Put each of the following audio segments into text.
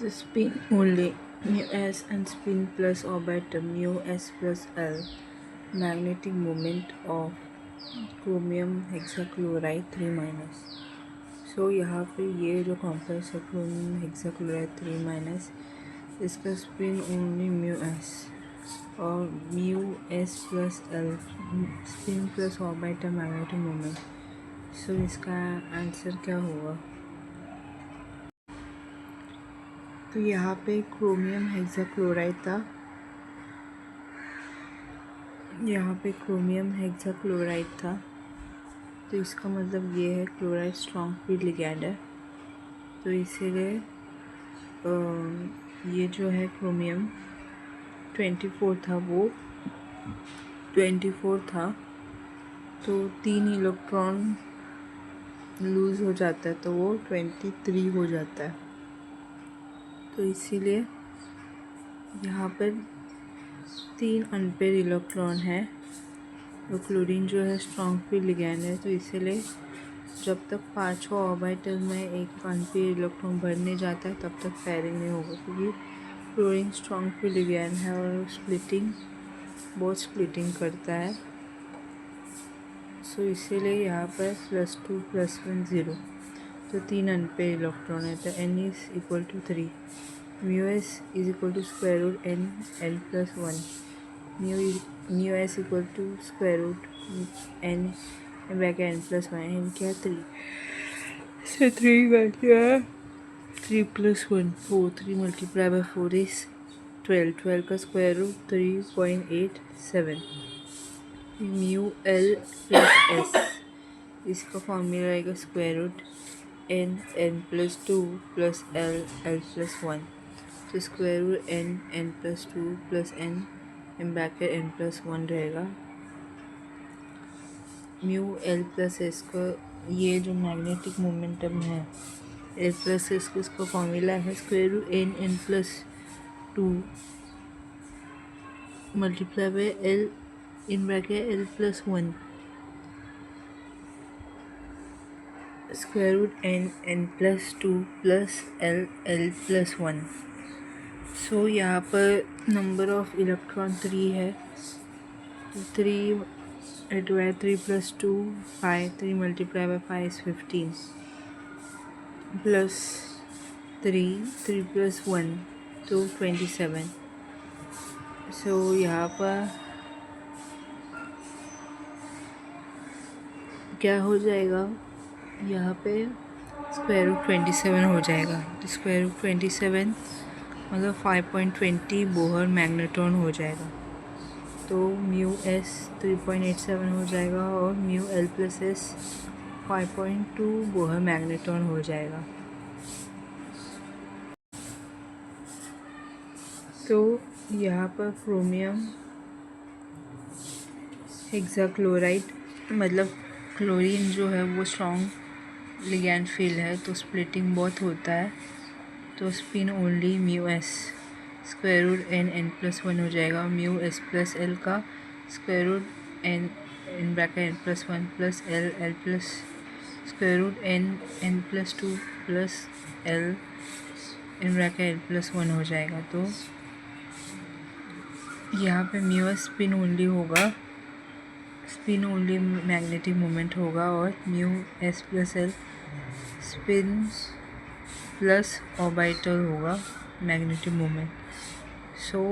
The spin only mu s and spin plus orbital mu s plus L. Magnetic moment of chromium hexachloride 3 minus. So यहाँ पे ये जो complex है chromium hexachloride 3 minus, इसका spin only mu S और mu S plus L spin plus orbital magnetic moment. So इसका answer क्या होगा? तो यहाँ पे क्रोमियम हेक्साक्लोराइड था, यहाँ पे क्रोमियम हेक्साक्लोराइड था, तो इसका मतलब ये है क्लोराइड स्ट्रॉन्ग फील्ड लिगैंड है। तो इसीलिए ये जो है क्रोमियम 24 था, वो 24 था, तो 3 इलेक्ट्रॉन लूज़ हो जाता है तो वो 23 हो जाता है। तो इसीलिए यहाँ पर 3 अनपेयर इलेक्ट्रॉन है। तो क्लोरीन जो है स्ट्रॉन्ग फील्ड लिगैंड है, तो इसीलिए जब तक 5 ऑर्बिटल में एक अनपेयर इलेक्ट्रॉन भरने जाता है तब तक पेयरिंग नहीं होगा, क्योंकि क्लोरीन स्ट्रॉन्ग फील्ड लिगैंड है और बहुत स्प्लिटिंग करता है। सो इसीलिए यहाँ पर +2 +1 0, तो 3 अनपेयर इलेक्ट्रॉन है। तो n is equal to 3, mu S is equal to square root n l plus 1, mu S equal to square root n bracket n plus 1, n क्या 3, so 3 क्या है 3 + 1 4, 3 multiplied by 4 is 12, 12 का square root 3.87, mu L plus S, इसका formula आएगा square root n plus 2 plus l plus 1, तो square root n plus 2 plus n bracket n plus 1 रहेगा। Mu L plus S का ये जो मैग्नेटिक मोमेंटम है L plus S का, इसका फॉर्मूला है square root n plus 2 multiply by l in bracket l plus 1, square root n plus 2 plus l plus 1। सो यहाँ पर नंबर ऑफ इलेक्ट्रॉन 3 है, 3 + 2 5, 3 multiplied by 5 is 15 plus 3 plus 1 तो 27। सो यहाँ पर क्या हो जाएगा, यहाँ पे स्क्वायर रूट 27 हो जाएगा। तो स्क्वायर रूट 27 मतलब 5.20 बोहर मैग्नेट्रॉन हो जाएगा। तो म्यू एस 3.87 हो जाएगा और mu L plus S 5.2 Bohr magnetron हो जाएगा। तो यहाँ पर क्रोमियम हेक्साक्लोराइड मतलब क्लोरीन जो है वो स्ट्रॉन्ग लिगैंड फील्ड है, तो स्प्लिटिंग बहुत होता है, तो spin only mu S square root n plus 1 हो जाएगा। म्यू एस प्लस एल का square root n bracket n plus 1 plus l plus square root n plus 2 plus l in bracket n plus 1 हो जाएगा। तो यहाँ पे mu S spin only होगा, spin only magnetic moment होगा, और mu S plus L spin plus orbital होगा magnetic moment. So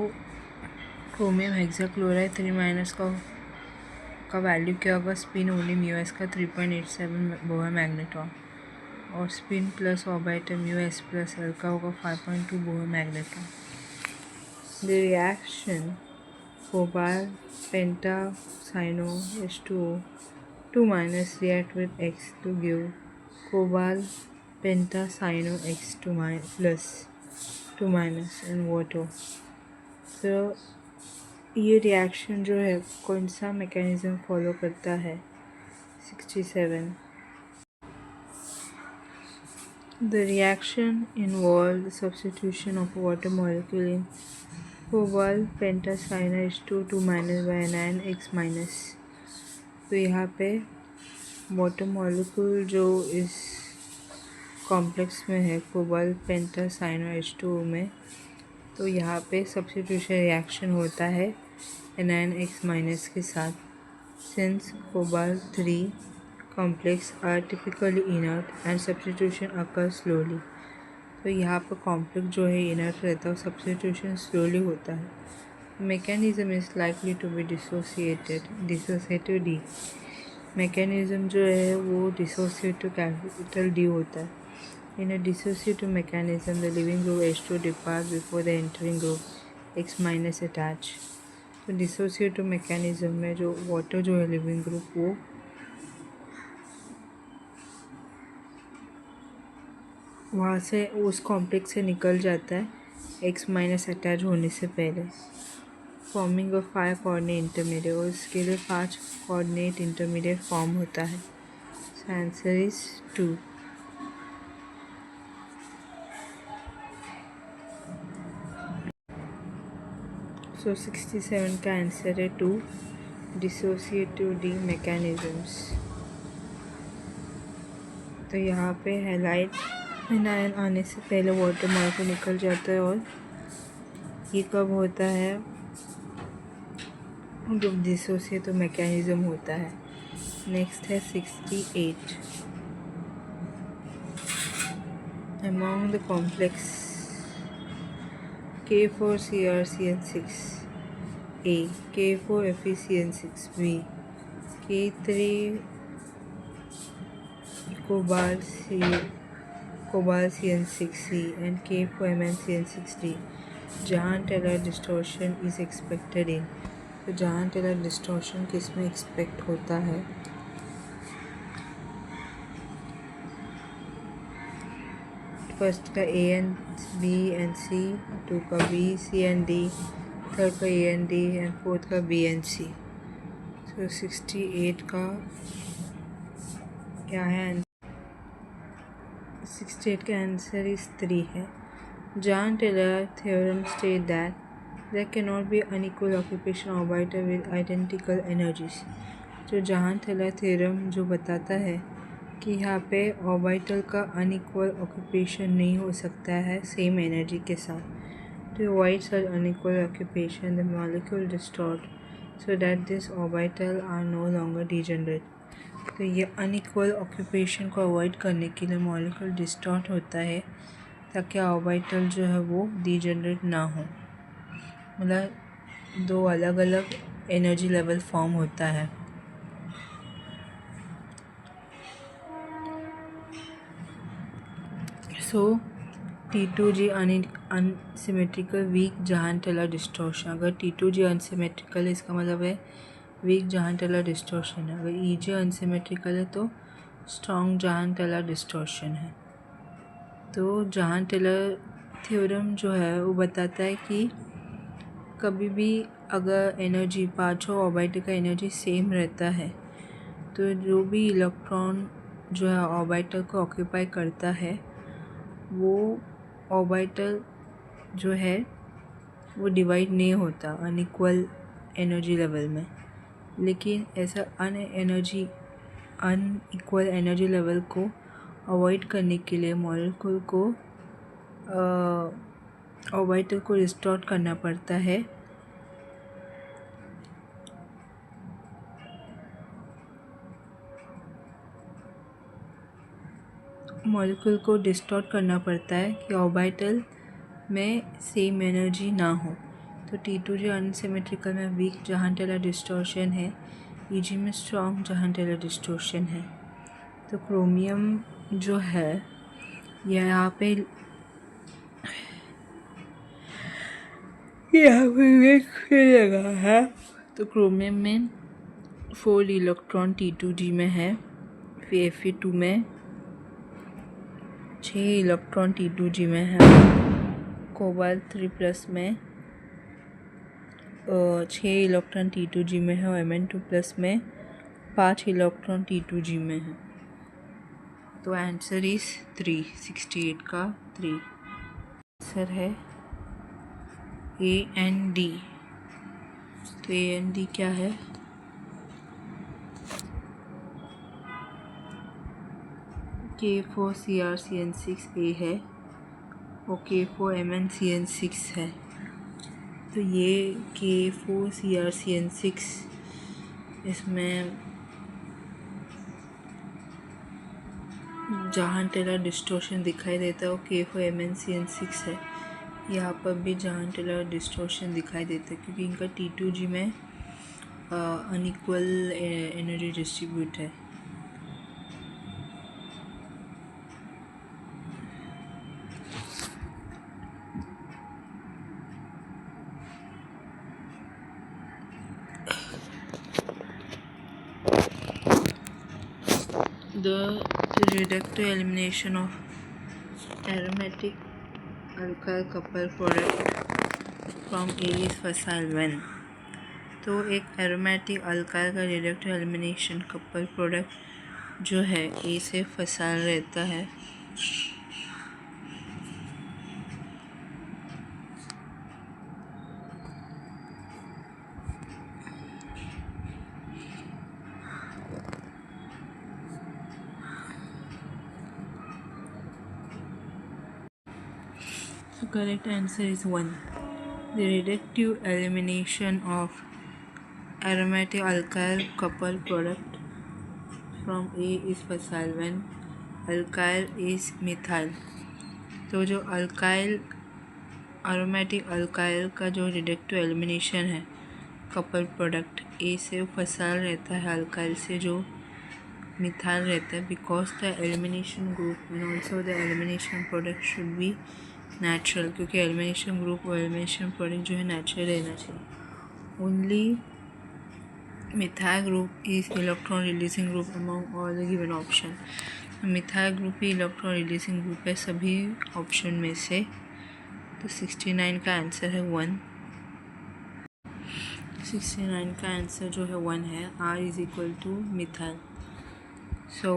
chromium hexachloride 3 minus का वैल्यू क्या होगा, स्पिन ओनली म्यू एस का 3.87 बोहर मैग्नेट्रॉन, और spin plus orbital mu S plus L का होगा 5.2 Bohr magnetron. The reaction cobalt pentacyano H2O 2 minus react with X to give cobalt pentacyano X 2 plus 2 minus and water। तो ये reaction जो है कौन सा मैकेनिज्म फॉलो करता है? 67 The reaction involved the substitution of water molecule in cobalt pentacyanide H2 2 minus by anion X minus। तो यहाँ पे वाटर मॉलिक्यूल जो इस कॉम्प्लेक्स में है कोबाल्ट पेंटासाइनो H2O में, तो यहाँ पे सब्स्टिट्यूशन रिएक्शन होता है NiOX- के साथ। Since cobalt 3 complex are typically inert and substitution occur slowly, तो यहाँ पर कॉम्प्लेक्स जो है इनर्ट रहता है और सब्स्टिट्यूशन स्लोली होता है। Mechanism is likely to be dissociative D, mechanism जो है वो डिसोसिएटिव कैपिटल डी होता है। In a dissociative mechanism the leaving group H2 depart before the entering group X- attach. तो डिसोसिएटिव मैकेनिज्म में जो वाटर जो है लिविंग ग्रुप वो वहाँ से उस कॉम्प्लेक्स से निकल जाता है X- अटैच होने से पहले, फॉर्मिंग अ 5 कोऑर्डिनेट इंटरमीडिएट, और इसके लिए 5 कोऑर्डिनेट इंटरमीडिएट फॉर्म होता है। So answer is 2। सो 67 का आंसर है 2, डिसोसिएटिव डी मैकेनिज्म्स। तो यहाँ पे हैलाइड एनायन आने से पहले वाटर मॉलिक्यूल निकल जाता है, और ये कब होता है जब डिसोसिएटिव मैकेनिज्म होता है। नेक्स्ट है 68, among the complex K4CrCN6 A, K4FeCN6 B, K3 cobalt CN6 C and K4MnCN6 D, जहाँ Teller distortion is expected in, तो जहाँ टेलर डिस्टॉर्शन किस में एक्सपेक्ट होता है। फर्स्ट का A and B and C, 2 का B C and D, third का A and D and fourth का B एंड C। तो 68 का क्या है आंसर? 68 का आंसर इस 3 है। Jahn Teller theorem state that there can not be unequal occupation orbital with identical energies. जो जॉन टेलर थ्योरम जो बताता है कि यहाँ पे ऑर्बिटल का अनइक्वल ऑक्यूपेशन नहीं हो सकता है सेम एनर्जी के साथ। To avoid such unequal occupation the molecule distort so that this orbital are no longer degenerate. तो ये अनइक्वल ऑक्यूपेशन को अवॉइड करने के लिए मॉलिक्यूल डिस्टॉर्ट होता है ताकि ऑर्बिटल जो है वो डिजेनरेट ना हो, मतलब 2 अलग अलग एनर्जी लेवल फॉर्म होता है। सो T2G अनसिमेट्रिकल वीक जहान टेलर डिस्टॉर्शन। अगर T2G अनसिमेट्रिकल है इसका मतलब है वीक जहान टेलर डिस्टॉर्शन है। अगर EG अनसिमेट्रिकल है तो स्ट्रॉन्ग जहान टेलर डिस्टॉर्शन है। तो जहान टेलर थ्योरम जो है वो बताता है कि कभी भी अगर एनर्जी पाँचों ऑर्बिटल का एनर्जी सेम रहता है तो जो भी इलेक्ट्रॉन जो है ऑर्बिटल को ऑक्यूपाई करता है वो ऑर्बिटल जो है वो डिवाइड नहीं होता अनइक्वल एनर्जी लेवल में। लेकिन ऐसा अनइक्वल एनर्जी लेवल को अवॉइड करने के लिए मॉलिक्यूल को ऑर्बिटल को डिस्टॉर्ट करना पड़ता है। मॉलिक्यूल को डिस्टॉर्ट करना पड़ता है कि ऑर्बिटल में सेम एनर्जी ना हो। तो T2G अनसिमेट्रिकल में वीक जहां टेलर डिस्टॉर्शन है, EG में स्ट्रॉन्ग जहां टेलर डिस्टॉर्शन है। तो क्रोमियम जो है यहाँ पे लगा है। तो क्रोमियम में 4 इलेक्ट्रॉन T2G में है, फिर Fe2 में 6 इलेक्ट्रॉन T2G में है, कोबाल्ट 3+ में 6 इलेक्ट्रॉन T2G में है और Mn2+ में 5 इलेक्ट्रॉन T2G में है। तो आंसर इज 3, 68 का 3 आंसर है A एंड D। तो A एंड D क्या है? K4CrCN6A है और K4MnCN6 है। तो ये K4CrCN6 इसमें जहां टेलर डिस्टोर्शन दिखाई देता है वो K4MnCN6 है। यहाँ पर भी जहां टेलर डिस्टोर्शन दिखाई देता है क्योंकि इनका T2G में अनइक्वल एनर्जी डिस्ट्रीब्यूट है। The reductive elimination of aromatic alkyl couple product from A is facile when। तो एक एरोमेटिक अल्काइल का रिडक्टिव एलिमिनेशन कपल प्रोडक्ट जो है ए से फसाइल रहता है So correct answer is 1. The reductive elimination of aromatic alkyl couple product from A is facile when alkyl is methyl। तो जो अल्काइल एरोमेटिक अल्काइल का जो रिडक्टिव एलिमिनेशन है कपल प्रोडक्ट ए से फसाइल रहता है अल्काइल से जो मिथाइल रहता है because the elimination group and also the elimination product should be natural, क्योंकि एलिमिनेशन ग्रुप और एलिमिनेशन प्रोडक्ट जो है नेचुरल रहना चाहिए। Only methyl group is electron releasing group among all the given option. Methyl group he electron releasing group है सभी option में से। तो 69 का आंसर है 1। 69 का आंसर जो है 1 है। R is equal two methyl. So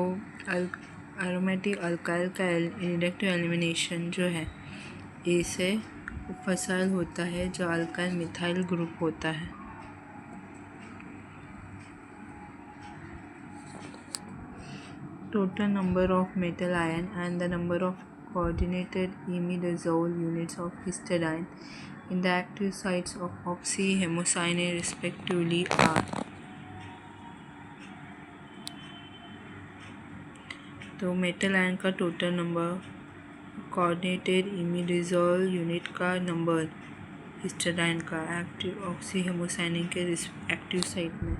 aromatic alkyl का रिडक्टिव एलिमिनेशन जो है ए से फसाइल होता है जो अल्काइल मिथाइल ग्रुप होता है। Total number of metal ion and the number of coordinated imidazole units of histidine in the active sites of oxyhemocyanin respectively are। तो मेटल आयन का total number, coordinated imidazole unit का number, histidine का, active ऑक्सीहेमोसाइनिन के active site में।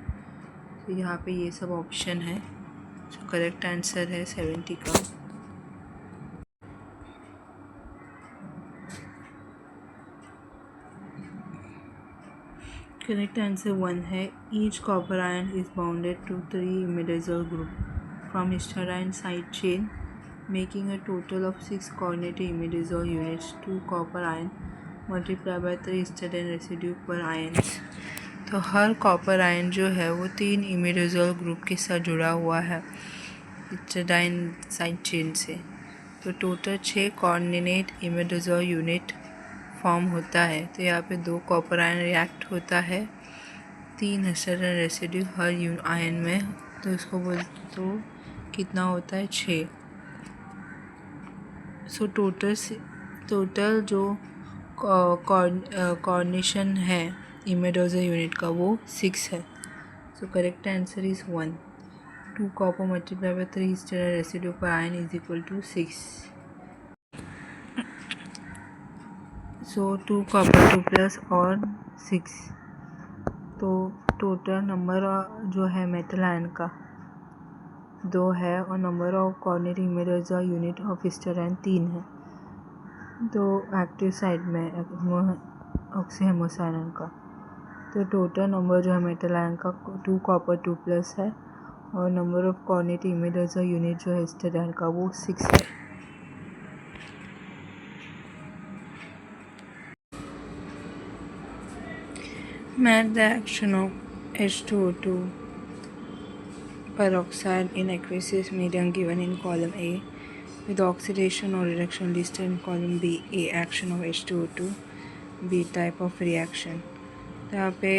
तो यहाँ पे ये सब ऑप्शन है। तो करेक्ट आंसर है 70 का। करेक्ट आंसर 1 है। Each copper ion is bounded to 3 imidazole group from histidine side chain making a total of 6 coordinated imidazole units, 2 copper ion multiply by 3 histidine residue per ions. तो हर copper ion जो है वो 3 imidazole group के साथ जुड़ा हुआ है हिस्टिडाइन साइड चेन से। तो total 6 coordinate imidazole unit form होता है। तो यहाँ पे 2 कॉपर आयन रिएक्ट होता है 3 हिस्टिडाइन रेसिड्यू हर आयन में। तो इसको बोल तो कितना होता है 6। सो टोटल जो कोऑर्डिनेशन है इमिडाज़ोल यूनिट का वो 6 है। So correct answer is 1। 2 copper multiply by 3 histidine residue पर ion is equal to 6। So 2 copper 2 plus और 6। तो टोटल नंबर जो है मेटल आयन का 2 है और number of coordinate imidazole unit of histidine 3 है। तो एक्टिव साइड में ऑक्सीहेमोसाइनिन का तो टोटल नंबर जो है मेटल आयन का 2 कॉपर 2 प्लस है और number of coordinate imidazole unit जो है हिस्टिडाइन का वो 6 है। Match the action of H2O2 peroxide in aqueous medium given in column A with oxidation or reduction listed in column B। A action of H2O2, B type of reaction। तो यहाँ पे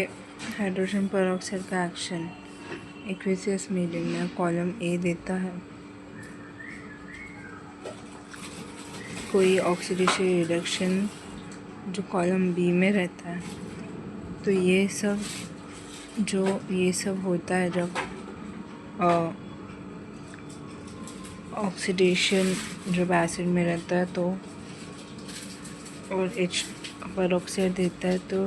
hydrogen peroxide का action aqueous medium में column A देता है। कोई oxidation reduction जो column B में रहता है, तो ये सब होता है जब ऑक्सीडेशन जब एसिड में रहता है तो और H पर ऑक्साइड देता है तो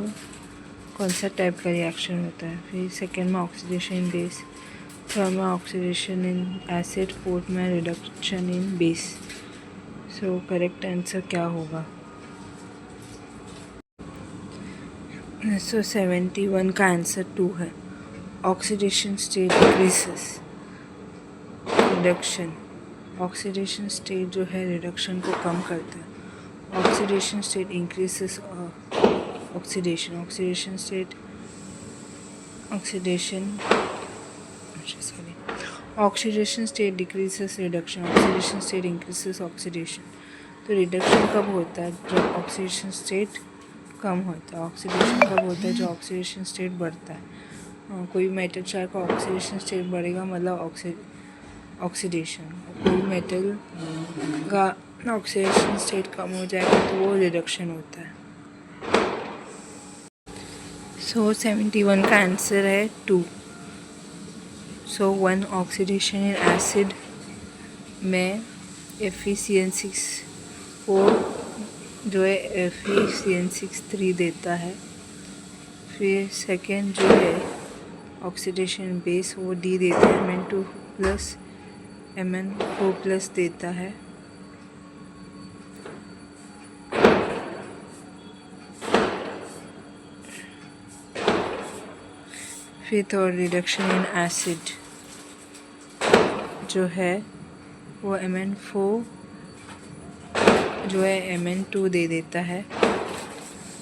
कौन सा टाइप का रिएक्शन होता है। फिर सेकेंड में ऑक्सीडेशन इन बेस, थर्ड में ऑक्सीडेशन इन एसिड, फोर्थ में reduction in base. So correct answer क्या होगा। सो 71 का आंसर 2 है। Oxidation state decreases, reduction. Oxidation state जो है रिडक्शन को कम करता है। Oxidation state increases oxidation state decreases reduction, oxidation state increases oxidation. तो रिडक्शन कब होता है, जब ऑक्सीडेशन स्टेट कम होता है। ऑक्सीडेशन कब होता है, जो ऑक्सीडेशन स्टेट बढ़ता है। कोई मेटल चाहे का ऑक्सीडेशन स्टेट बढ़ेगा मतलब ऑक्सीडेशन, कोई मेटल का ऑक्सीडेशन स्टेट कम हो जाएगा तो वो रिडक्शन होता है। सो 71 का आंसर है 2। सो 1 ऑक्सीडेशन इन एसिड में FeCN6 4 जो है FeCN6 3 देता है। फिर सेकेंड जो है ऑक्सीडेशन बेस वो D देता है, Mn2 प्लस Mn4 प्लस देता है। फिर थर्ड रिडक्शन इन एसिड जो है वो Mn4 जो है Mn2 दे देता है।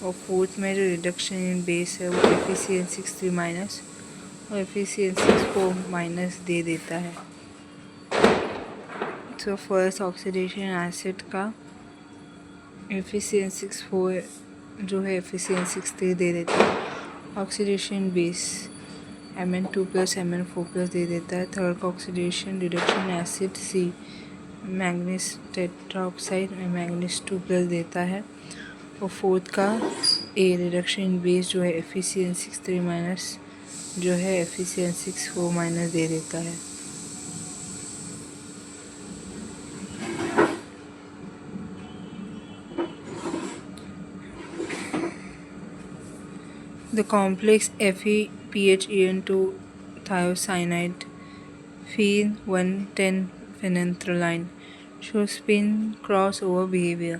और फोर्थ में जो रिडक्शन इन बेस है वो FeCN6 3 माइनस और FeCN6 4 माइनस दे देता है। तो फर्स्ट ऑक्सीडेशन एसिड का FeCN6 4 जो है FeCN6 3 दे देता है। Oxidation base Mn2 plus Mn4 plus दे देता है। थर्ड का oxidation reduction acid C manganese tetraoxide manganese 2 plus देता है। और फोर्थ का A रिडक्शन बेस जो है FeCN6 3 माइनस जो है FeCN6 4 माइनस दे देता है। The complex FePHEN2 thiocyanide phen 110 phenanthroline shows spin crossover behavior,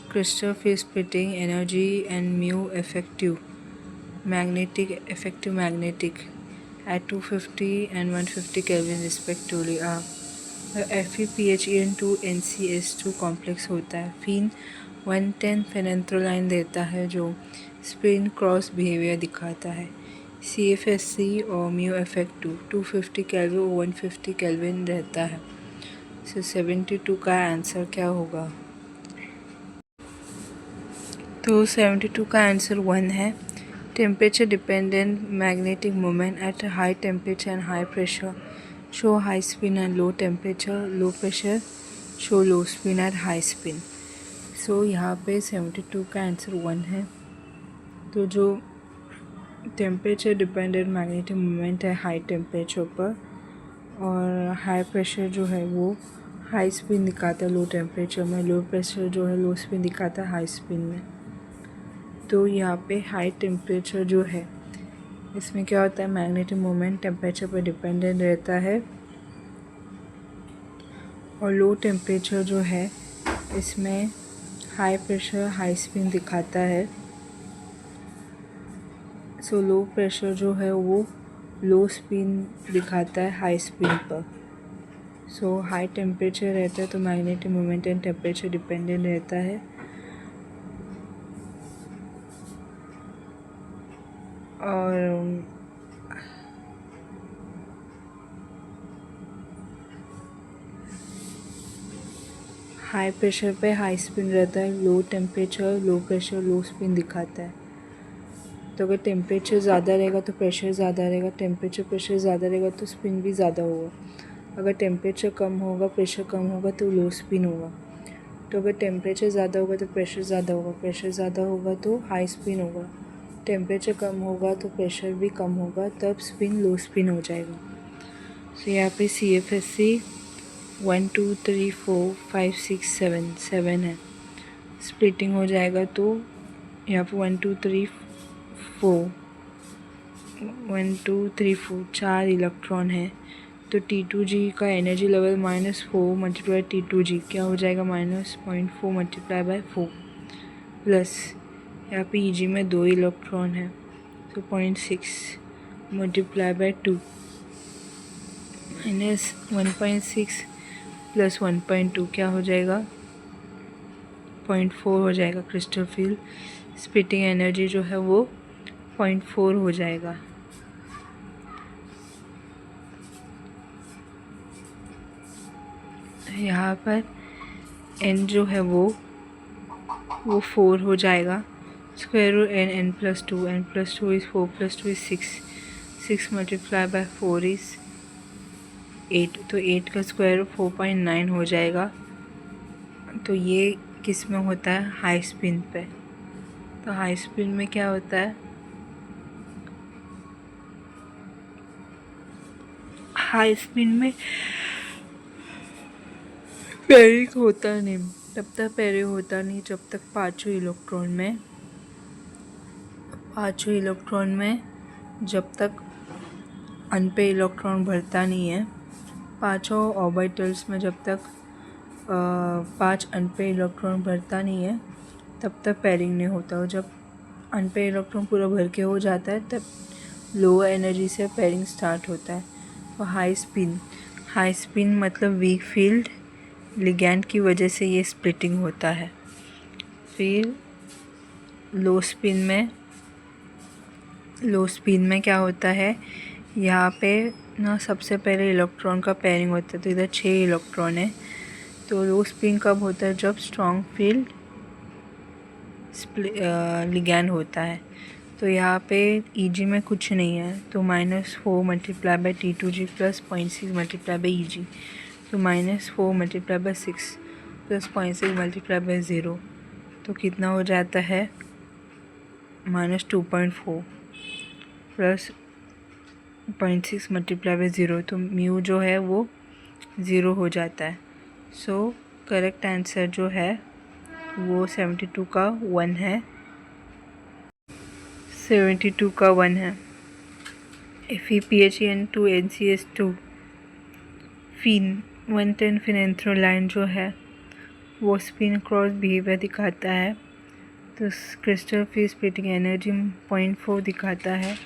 crystal phase splitting energy and mu effective magnetic at 250 and 150 Kelvin respectively are FePHEN2 NCS2 complex होता है। फीन 110 फेनेंथ्रोलाइन देता है जो स्पिन क्रॉस बिहेवियर दिखाता है। CFSC और म्यू इफेक्टिव 250 केल्विन और 150 kelvin रहता है। सो 72 का आंसर क्या होगा। तो 72 का आंसर 1 है। Temperature dependent magnetic moment at high temperature and high pressure show high spin and low temperature, low pressure show low spin at high spin. So यहाँ पे 72 का आंसर 1 है। तो जो टेम्परेचर डिपेंडेंट मैग्नेटिक मोमेंट है high temperature पर और high pressure जो है वो हाई स्पिन दिखाता है लो टेम्परेचर में, लो प्रेशर जो है लो स्पिन दिखाता है हाई स्पिन में। तो यहाँ पे हाई टेम्परेचर जो है इसमें क्या होता है, मैग्नेटिक मोमेंट टेम्परेचर पर डिपेंडेंट रहता है और लो टेम्परेचर जो है इसमें हाई प्रेशर हाई स्पिन दिखाता है। सो लो प्रेशर जो है वो लो स्पिन दिखाता है हाई स्पिन पर। सो हाई टेम्परेचर रहता है तो magnetic moment and temperature dependent रहता है। और हाई प्रेशर पे हाई स्पिन रहता है, लो temperature low pressure low spin दिखाता है। तो अगर टेम्परेचर ज़्यादा रहेगा तो प्रेशर ज़्यादा रहेगा, टेम्परेचर प्रेशर ज़्यादा रहेगा तो स्पिन भी ज़्यादा होगा। अगर टेम्परेचर कम होगा प्रेशर कम होगा तो लो स्पिन होगा। तो अगर टेम्परेचर ज़्यादा होगा तो प्रेशर ज़्यादा होगा, प्रेशर ज़्यादा होगा तो हाई स्पिन होगा, टेम्परेचर कम होगा तो प्रेशर भी कम होगा, तब स्पिन लो स्पिन हो जाएगा। तो यहाँ पे CFSE 1 2 3 4 5 6 7 है, स्प्लिटिंग हो जाएगा तो यहाँ पे 1 2 3 4 1 2 3 4 4 इलेक्ट्रॉन है। तो T2G का एनर्जी लेवल -4 मल्टीप्लाई T2G क्या हो जाएगा, -0.4 मल्टीप्लाई बाय 4 प्लस यहाँ पे EG में 2 इलेक्ट्रॉन है तो 0.6 मल्टीप्लाई बाय 2 माइनस 1.6 प्लस 1.2 क्या हो जाएगा, 0.4 हो जाएगा। क्रिस्टल फील्ड स्प्लिटिंग एनर्जी जो है वो 0.4 हो जाएगा। यहाँ पर n जो है वो 4 हो जाएगा। Square root n +2, n+2 is 4 + 2 is 6 multiply by 4 is 8, तो 8 का स्क्वायर रूट 4.9 हो जाएगा। तो ये किस में होता है, हाई स्पिन पे। तो हाई स्पिन में क्या होता है, हाई स्पिन में पेयरिंग होता नहीं, तब तक पेयरिंग होता नहीं जब तक पाँचों इलेक्ट्रॉन में जब तक अनपे इलेक्ट्रॉन भरता नहीं है। पाँचों ऑर्बिटल्स में जब तक 5 अनपे इलेक्ट्रॉन भरता नहीं है तब तक पेयरिंग नहीं होता। और जब अनपे इलेक्ट्रॉन पूरा भर के हो जाता है तब लो एनर्जी से पेयरिंग स्टार्ट होता है। और हाई स्पिन मतलब वीक फील्ड लिगैंड की वजह से ये स्प्लिटिंग होता है। फिर लो स्पिन में क्या होता है, यहाँ पे ना सबसे पहले इलेक्ट्रॉन का पेयरिंग होता है। तो इधर 6 इलेक्ट्रॉन है। तो लो स्पिन कब होता है, जब स्ट्रॉन्ग फील्ड लिगैंड होता है। तो यहाँ पे EG में कुछ नहीं है तो -4 multiply by T2G plus 0.6 multiply by EG, तो -4 multiply by 6 plus 0.6 multiply by 0, तो कितना हो जाता है, -2.4 प्लस 0.6 मल्टीप्लाई बाय 0, तो म्यू जो है वो 0 हो जाता है। सो करेक्ट आंसर जो है वो 72 का 1 है, 72 का 1 है। FePHN2NCS2 फिन 110 फिनेंथ्रोलाइन जो है वो स्पिन क्रॉस बिहेवियर दिखाता है। तो क्रिस्टल फी स्प्लिटिंग एनर्जी 0.4 दिखाता है।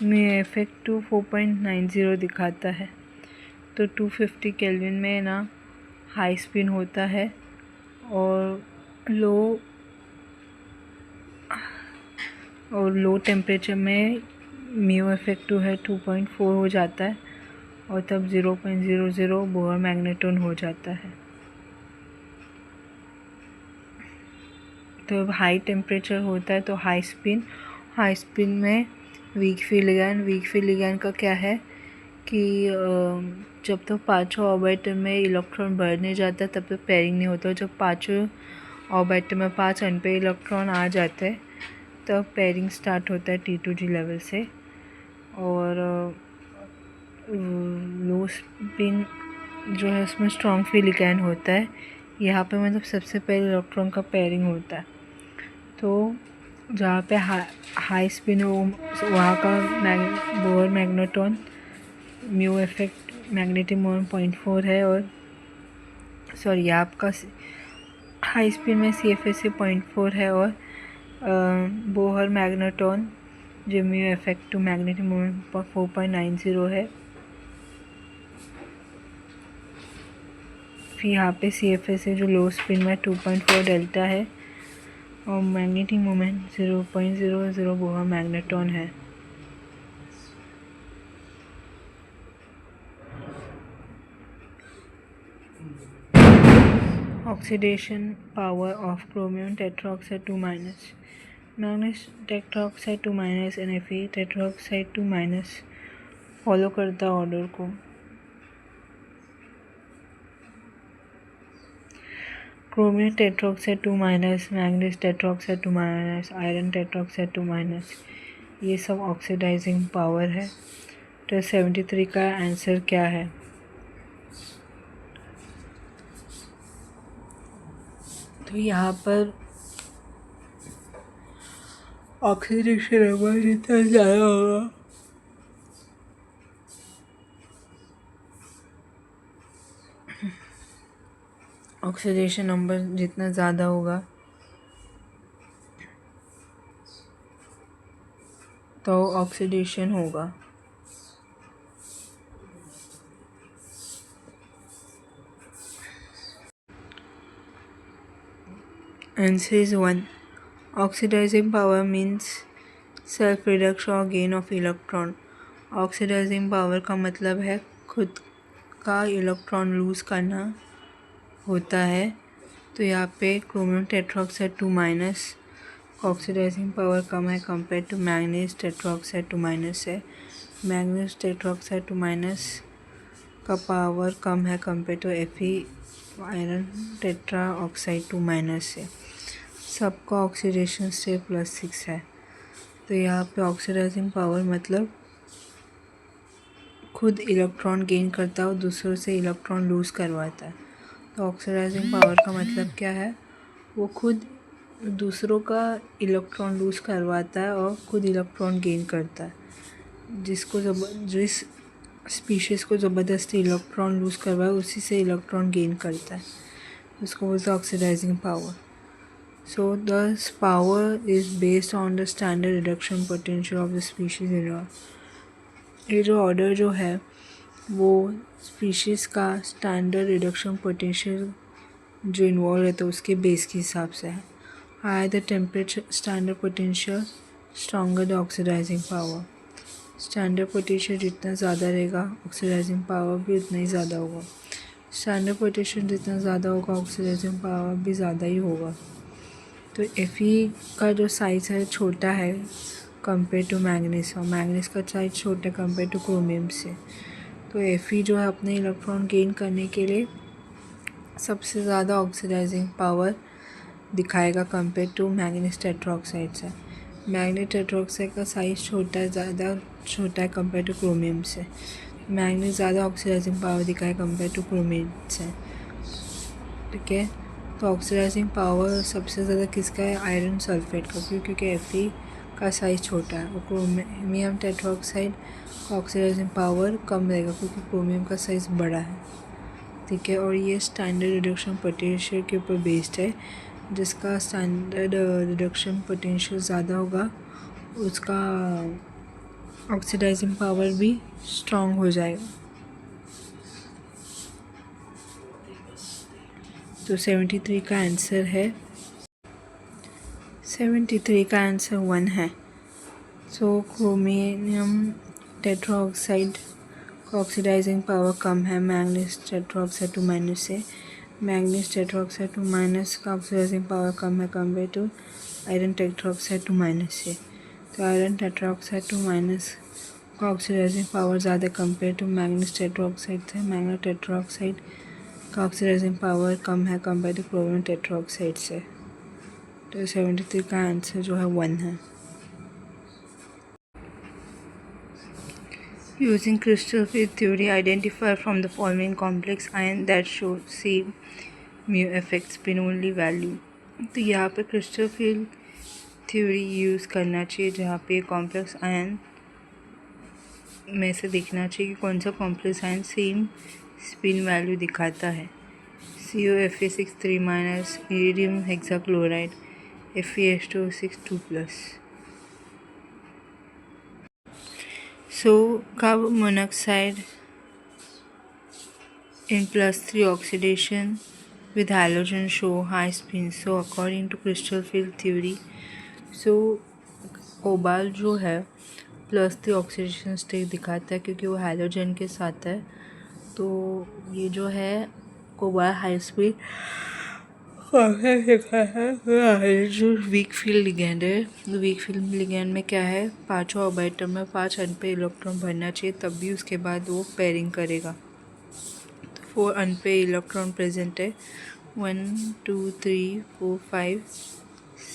म्यू इफेक्ट 4.90 दिखाता है। तो 250 केल्विन में ना हाई स्पिन होता है और लो टेम्परेचर में म्यू इफेक्ट है 2.4 हो जाता है और तब 0.00 बोहर मैग्नेट्रॉन हो जाता है। तो हाई टेम्परेचर होता है तो हाई स्पिन में वीक फील्ड लिगैंड का क्या है कि जब तक पाँचों ऑर्बिटल में इलेक्ट्रॉन बढ़ने जाता है तब तक पेयरिंग नहीं होता। जब पाँचों ऑर्बिटल में 5 अनपेयर इलेक्ट्रॉन आ जाते हैं तब पेयरिंग स्टार्ट होता है T2G लेवल से। और लो स्पिन जो है उसमें स्ट्रॉन्ग फील्ड लिगैंड होता है। यहाँ पे मतलब सबसे पहले इलेक्ट्रॉन का पेयरिंग होता है। तो जहाँ पे हाई स्पिन हो वहाँ का Bohr magnetron mu effect magnetic moment 0.4 है। और सॉरी आपका हाई स्पिन में CFSE 0.4 है और बोहर मैग्नेट्रॉन जो mu effect to magnetic moment 4.90 है। फिर यहाँ पे CFSE जो लो स्पिन में 2.4 डेल्टा है और मैग्नेटिक मोमेंट 0.00 बोहर मैग्नेट्रॉन है। Oxidation power of chromium tetraoxide 2- manganese tetroxide 2- and Fe tetroxide 2- follow करता ऑर्डर को। Chromium tetraoxide 2 minus, manganese tetroxide 2 minus, iron tetroxide 2 minus, ये सब ऑक्सीडाइजिंग पावर है। तो 73 का आंसर क्या है? तो यहाँ पर ऑक्सीडेशन नंबर जितना ज़्यादा होगा ऑक्सीडेशन नंबर जितना ज़्यादा होगा तो ऑक्सीडेशन होगा। Answer is 1। Oxidizing power means self reduction और gain of electron. Oxidizing power का मतलब है खुद का इलेक्ट्रॉन लूज़ करना होता है। तो यहाँ पे chromium tetraoxide 2 minus oxidizing power कम है compare to manganese tetroxide 2 minus है। मैंगनीज टेट्राऑक्साइड 2 माइनस का पावर कम है compare to Fe iron tetroxide 2 minus से। सबका ऑक्सीडेशन स्टेट +6 है। तो यहाँ पे ऑक्सीडाइजिंग पावर मतलब खुद इलेक्ट्रॉन गेन करता है और दूसरों से इलेक्ट्रॉन लूज़ करवाता है। तो ऑक्सीडाइजिंग पावर का मतलब क्या है? वो खुद दूसरों का इलेक्ट्रॉन लूज़ करवाता है और खुद इलेक्ट्रॉन गेन करता है। जिस स्पीशीज़ को ज़बरदस्ती इलेक्ट्रॉन लूज़ करवाए उसी से इलेक्ट्रॉन गेन करता है, उसको बोलते हैं oxidising power. So this power is based on the standard reduction potential of the species in. ये जो ऑर्डर जो है वो स्पीशीज़ का स्टैंडर्ड रिडक्शन पोटेंशियल जो इन्वॉल्व रहता है उसके बेस के हिसाब से है। Higher the temperature standard potential stronger the oxidizing power. Standard potential जितना ज़्यादा रहेगा ऑक्सीडाइजिंग पावर भी उतना ही ज़्यादा होगा। स्टैंडर्ड पोटेंशियल जितना ज़्यादा होगा ऑक्सीडाइजिंग पावर भी ज़्यादा ही होगा। तो Fe का जो साइज़ है छोटा है कंपेयर टू मैंगनीज, और मैंगनीज का साइज़ छोटा कंपेयर टू क्रोमियम से। तो Fe जो है अपने इलेक्ट्रॉन गेन करने के लिए सबसे ज़्यादा ऑक्सीडाइजिंग पावर दिखाएगा कंपेयर टू मैंगनीज टेट्राऑक्साइड से। मैंगनीज टेट्राऑक्साइड का साइज़ ज़्यादा छोटा है कंपेयर टू क्रोमियम से। मैंगनीज ज़्यादा ऑक्सीडाइजिंग पावर दिखाए कंपेयर टू क्रोमियम से। ठीक है, तो ऑक्सीडाइजिंग पावर सबसे ज़्यादा किसका है? आयरन सल्फेट का, क्योंकि Fe का साइज़ छोटा है। और क्रोमियम टेट्राऑक्साइड का ऑक्सीडाइजिंग पावर कम रहेगा क्योंकि क्रोमियम का साइज़ बड़ा है। ठीक है, और ये स्टैंडर्ड रिडक्शन पोटेंशियल के ऊपर बेस्ड है। जिसका स्टैंडर्ड रिडक्शन पोटेंशियल ज़्यादा होगा उसका ऑक्सीडाइजिंग पावर भी स्ट्रॉन्ग हो जाएगा। तो 73 का आंसर है 73 का आंसर 1 है। सो क्रोमियम टेट्राऑक्साइड का ऑक्सीडाइजिंग पावर कम है मैंगनीज टेट्राऑक्साइड 2 माइनस से। मैंगनीज टेट्राऑक्साइड 2 माइनस का ऑक्सीडाइजिंग पावर कम है compare to iron tetroxide 2 minus से। तो आयरन टेट्राऑक्साइड 2 माइनस का ऑक्सीडाइजिंग पावर ज़्यादा कंपेयर टू मैंगनीज टेट्राऑक्साइड से। मैंगनीज टेट्राऑक्साइड का ऑक्सीडाइजिंग पावर कम है कंपेयर टू क्रोमियम टेट्राऑक्साइड से। तो 73 का आंसर जो है 1 है। Using crystal field theory, identify from the following complex ion that show same mu effect spin only value। तो यहाँ पे क्रिस्टल फील्ड थ्योरी यूज़ करना चाहिए जहाँ पे कॉम्प्लेक्स आयन में से देखना चाहिए कि कौन सा complex ion same spin value दिखाता है। COFA6 3 minus, iridium hexachloride, FeS2O6 2+। So carbon monoxide in +3 oxidation with halogen show high spin। So according to crystal field theory, so cobalt जो है +3 ऑक्सीडेशन स्टेट दिखाता है क्योंकि वो हैलोजन के साथ है। तो ये जो है कोबाल्ट हाई स्पीड जो वीक फील्ड लिगेंड है। वीक फील्ड लिगेंड में क्या है? 5 ऑर्बिटल में 5 अनपेयर इलेक्ट्रॉन भरना चाहिए तब भी उसके बाद वो पेयरिंग करेगा। तो 4 अनपेयर इलेक्ट्रॉन प्रेजेंट है, 1 2 3 4 5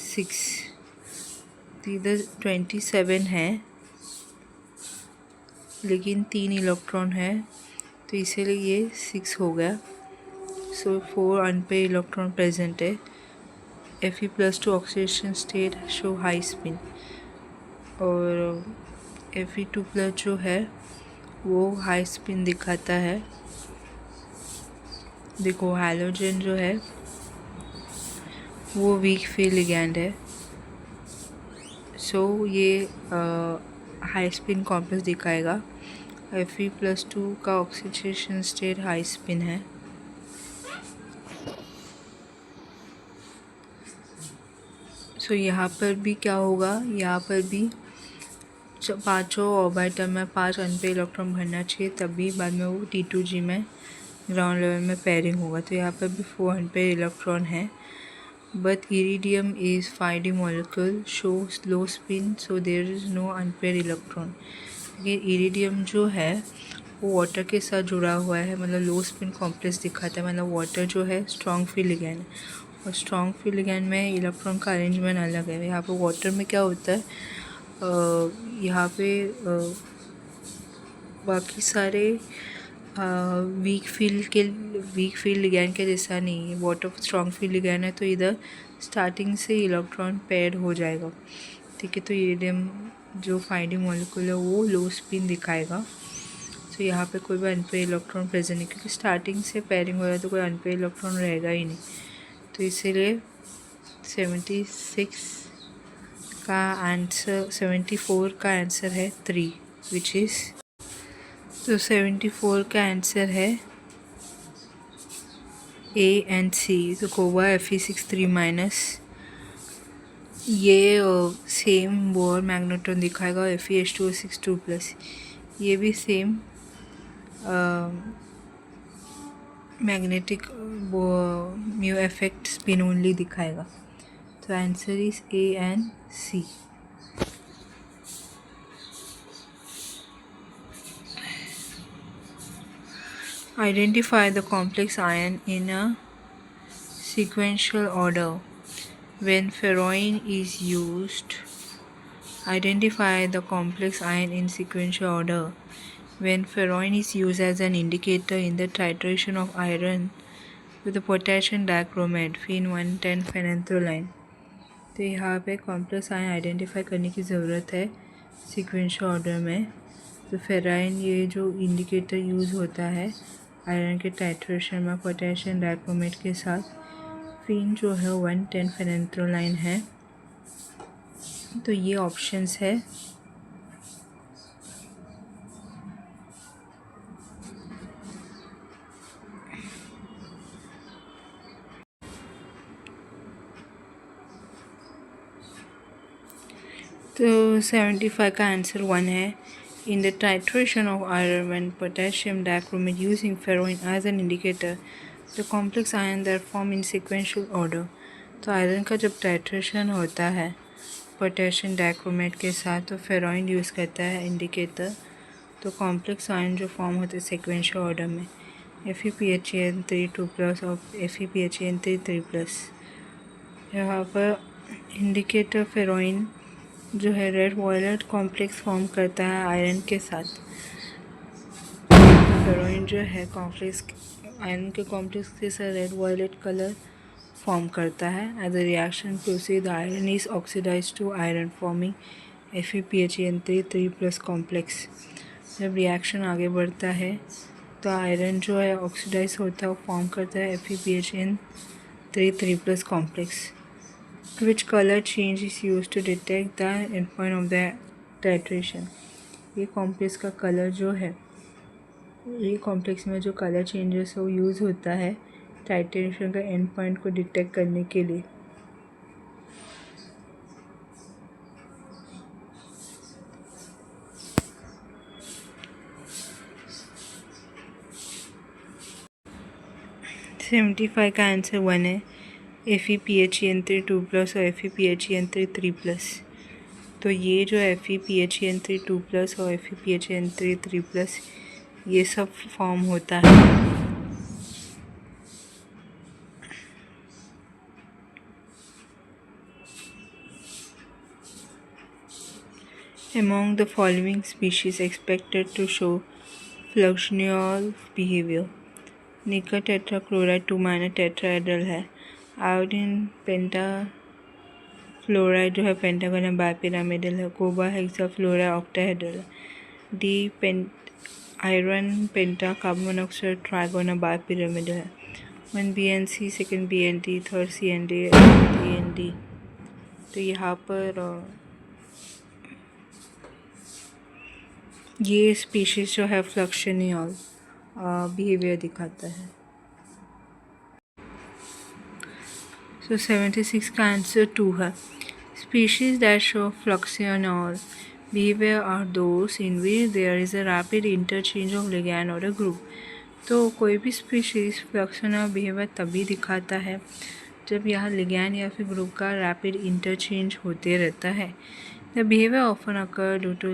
6, इधर 27 है लेकिन 3 इलेक्ट्रॉन है तो इसीलिए ये 6 हो गया। सो 4 अनपेयर इलेक्ट्रॉन प्रेजेंट है। Fe+2 oxidation state show high spin, और Fe2+ जो है वो हाई स्पिन दिखाता है। देखो हैलोजन जो है वो वीक फील्ड लिगैंड है, सो ये हाई स्पिन कॉम्प्लेक्स दिखाएगा। Fe+2 का ऑक्सीडेशन स्टेट हाई स्पिन है। सो यहाँ पर भी क्या होगा, यहाँ पर भी पाँचों ऑर्बिटल में 5 अनपेयर इलेक्ट्रॉन भरना चाहिए, तभी बाद में वो T2G में ग्राउंड लेवल में पेयरिंग होगा। तो यहाँ पर भी 4 अनपेयर इलेक्ट्रॉन है। But iridium is 5D molecule, show low spin, so there is no unpaired electron. ये इरिडियम जो है वो वाटर के साथ जुड़ा हुआ है, मतलब लो स्पिन कॉम्प्लेक्स दिखाता है। मतलब वाटर जो है स्ट्रॉन्ग फील्ड लिगैंड है, और स्ट्रॉन्ग फील्ड लिगैंड में इलेक्ट्रॉन का अरेंजमेंट अलग है। यहाँ पे वाटर में क्या होता है, यहाँ पे बाकी सारे वीक फील्ड लिगैंड के जैसा नहीं है। वाटर स्ट्रॉन्ग फील्ड लिगैंड है तो इधर स्टार्टिंग से इलेक्ट्रॉन पेयर्ड हो जाएगा, ठीक है। तो इरिडियम जो 5D मॉलिक्यूल है वो लो स्पिन दिखाएगा। तो यहाँ पे कोई भी अनपेयर इलेक्ट्रॉन प्रेजेंट नहीं, क्योंकि स्टार्टिंग से पेयरिंग हो रहा है तो कोई अनपेयर इलेक्ट्रॉन रहेगा ही नहीं। तो इसीलिए 74 का आंसर है 3, विच इज़, तो 74 का आंसर है A एंड C। तो कोवा Fe6 - ये सेम बोर मैग्नेट्रॉन दिखाएगा। FeH2O6 2+, ये भी same magnetic mu effect spin only दिखाएगा। तो answer is A and C। Identify the complex ion in a sequential order when ferroin is used. Identify the complex ion in sequential order when ferroin is used as an indicator in the titration of iron with the potassium dichromate Phen-110 phenanthroline। तो यहाँ पे complex ion identify करने की ज़रूरत है sequential order में। तो फेराइन ये जो इंडिकेटर यूज़ होता है आयरन के टाइट्रेशन में पोटेशियम डाइक्रोमेट के साथ। फिन जो है 110 फेनेंथ्रोलाइन है। तो ये ऑप्शंस है। तो 75 का आंसर 1 है। In the titration of iron when potassium dichromate using ferroin as an indicator, the complex ion that form in sequential order। तो आयरन का जब टाइट्रेशन होता है पोटेशियम डाइक्रोमेट के साथ तो फेरोइन यूज़ करता है इंडिकेटर। तो कॉम्प्लेक्स आयन जो फॉर्म होते हैं सीक्वेंशियल ऑर्डर में FePHAn3 2+ और FePHAn3 3+। यहाँ पर इंडिकेटर फेरोइन जो है रेड वायलेट कॉम्प्लेक्स फॉर्म करता है आयरन के साथ। फेरोइन जो है कॉम्प्लेक्स आयरन के कॉम्प्लेक्स के साथ रेड वायलेट कलर फॉर्म करता है। As a reaction proceed iron is oxidise to iron forming FePHAn3 3+ complex. जब रिएक्शन आगे बढ़ता है तो आयरन जो है ऑक्सीडाइज होता है और फॉर्म करता है FePHAn3 3+ complex. Which color change is used to detect the endpoint of the titration। ये कॉम्प्लेक्स का कलर जो है, ये कॉम्प्लेक्स में जो कलर चेंजेस वो यूज़ होता है टाइट्रेशन का एंड पॉइंट को डिटेक्ट करने के लिए। सेवेंटी-फाइव का आंसर 1 है। FePHAn3 2+ और FePHAn3 3+। तो ये जो FePHAn3 2+ और FePHAn3 3+ ये सब फॉर्म होता है Among the following species expected to show fluxional behavior, निकर टेट्राक्लोराइड 2 माइनर टेट्राहेड्रल है। आयोडीन पेंटाफ्लोराइड जो है पेंटागोनल बाइपिरामिडल है। कोबा हेक्साफ्लोराइड ऑक्टाहेड्रल है। डी आयरन पेंटा कार्बन मोनोऑक्साइड ट्राइगोनल बाइपिरामिडल है। 1 BNC, second BND, third CND, DND। तो यहाँ पर ये स्पीशीज जो है फ्लक्शनियल बिहेवियर दिखाता है। सो 76 का आंसर 2 है। Species that show fluxional behavior are those in which there is a rapid interchange of ligand or a group। तो कोई भी स्पीशीज फ्लक्शनल बिहेवियर तभी दिखाता है जब यहाँ लिगैंड या फिर ग्रुप का रैपिड इंटरचेंज होते रहता है। The behaviour often occur due to